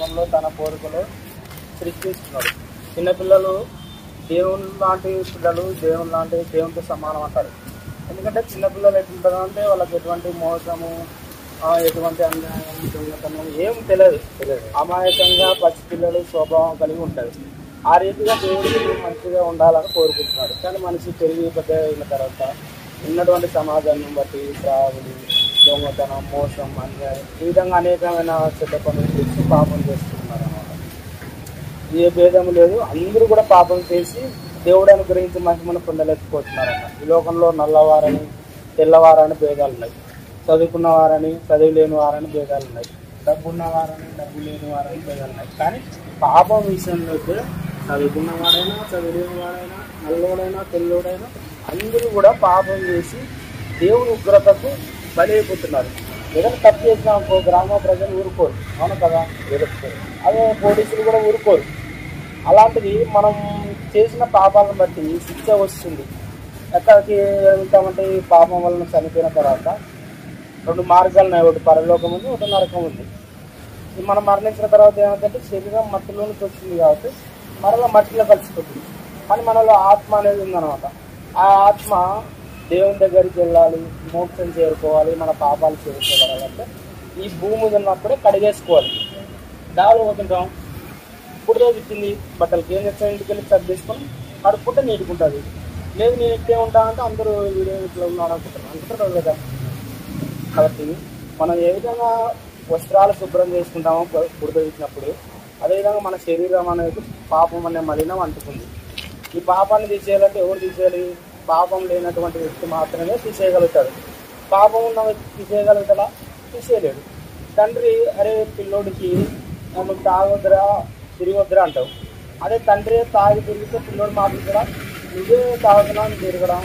రూపంలో తన కోరికలో సృష్టిస్తున్నాడు. చిన్నపిల్లలు దేవుని లాంటి పిల్లలు దేవునితో సమానం అంటారు. ఎందుకంటే చిన్నపిల్లలు ఎట్లుంటారు అంటే వాళ్ళకి ఎటువంటి మోసము, ఎటువంటి అన్యాయం, దొంగతనం ఏం తెలియదు. అమాయకంగా పసిపిల్లలు స్వభావం కలిగి ఉంటారు. ఆ రీతిగా దేవుడికి మంచిగా ఉండాలని కోరుకుంటున్నాడు. కానీ మనిషి పెరిగి పెద్ద అయిన తర్వాత ఉన్నటువంటి సమాజాన్ని బట్టి త్రాగుడు, దొంగతనం, మోసం, అన్యాయం ఈ విధంగా అనేకమైన చెడ్డ పనులు చేసి పాపం చేస్తున్నారు అన్నమాట. ఏ భేదం లేదు, అందరూ కూడా పాపం చేసి దేవుడు అనుగ్రహించి మహిమను పొందలేకపోతున్నారన్న. ఈ లోకంలో నల్లవారని తెల్లవారని భేదాలు ఉన్నాయి, చదువుకున్న వారని చదువు లేని వారని భేదాలు ఉన్నాయి, డబ్బు ఉన్నవారని డబ్బు లేని వారని భేదాలు ఉన్నాయి. కానీ పాపం విషయంలో అయితే చదువుకున్నవాడైనా చదువు లేని వాడైనా నల్లోడైనా తెల్లోడైనా అందరూ కూడా పాపం చేసి దేవుని ఉగ్రతకు బలైపోతున్నారు. ఏదైనా తప్పు చేసిన గ్రామ ప్రజలు ఊరుకోరు, అవును కదా, ఎదుర్కోరు. అదే పోలీసులు కూడా ఊరుకోరు. అలాంటిది మనం చేసిన పాపాలను బట్టి శిక్ష వస్తుంది. ఎక్కడికి వెళ్తామంటే ఈ పాపం వలన చనిపోయిన తర్వాత 2 మార్గాలు ఉన్నాయి, ఒకటి పరలోకం ఉంది, ఒకటి నరకం ఉంది. మనం మరణించిన తర్వాత ఏమంటే శరీరం మట్టిలోనికి వచ్చింది కాబట్టి మరలా మట్టిలో కలిసిపోతుంది. కానీ మనలో ఆత్మ అనేది ఉందన్నమాట. ఆ ఆత్మ దేవుని దగ్గరికి వెళ్ళాలి, మోక్షం చేరుకోవాలి, మన పాపాలు చేరుకోవాలంటే ఈ భూమి ఉన్నప్పుడే కడిగేసుకోవాలి. దావలు పోతుంటాం, ఇప్పుడు రోజు ఇచ్చింది బట్టలకి ఏం చేస్తాం, ఇంటికి వెళ్ళి సర్ది తీసుకొని కడుక్కుంటే నీటుకుంటుంది. లేదు నేను ఇట్టే ఉంటానంటే అందరూ వీడియో ఇట్లా ఉన్నాడు అనుకుంటారు కదా. కాబట్టి మనం ఏ విధంగా వస్త్రాలు శుభ్రం చేసుకుంటామో బురద ఇచ్చినప్పుడు, అదేవిధంగా మన శరీరం అనేది పాపం అనే మలినం అంటుకుంది. ఈ పాపాన్ని తీసేయాలంటే ఎవరు తీసేయాలి? పాపం లేనటువంటి వ్యక్తి మాత్రమే తీసేయగలుగుతాడు. పాపం ఉన్న వ్యక్తి తీసేయగలుగుతాడా? తీసేయలేడు. తండ్రి అరే పిల్లోడికి నువ్వు తాగొద్దురా తిరిగొద్దురా అంటావు. అదే తండ్రి తాగి తిరిగితే పిల్లోడు మాట్లాడరా, నువ్వే తాగుతున్నా తిరగడం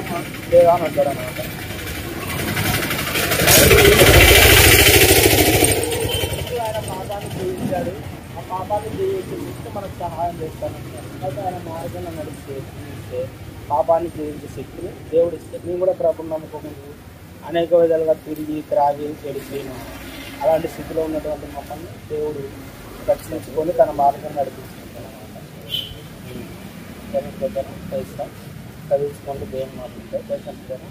లేదా అని అంటాడు అనమాట. ఆయన పాపాన్ని జీవించాడు, ఆ పాపాన్ని జీవించి మనకు సహాయం చేస్తానంటారు. అయితే ఆయన మార్గంలో నడిస్తే పాపాన్ని జీవించే శక్తిని దేవుడు ఇస్తే నేను కూడా ప్రభుత్వం నమ్ముకోకుండా అనేక విధాలుగా తిరిగి త్రాగి చెడిపోయిన అలాంటి స్థితిలో ఉన్నటువంటి మమ్మల్ని దేవుడు రక్షించుకొని తన మార్గం నడిపించుకుంటాను అనమాట. చేస్తాం చదివించుకుంటూ దేవుని మాట్లాడితే చేస్తాను.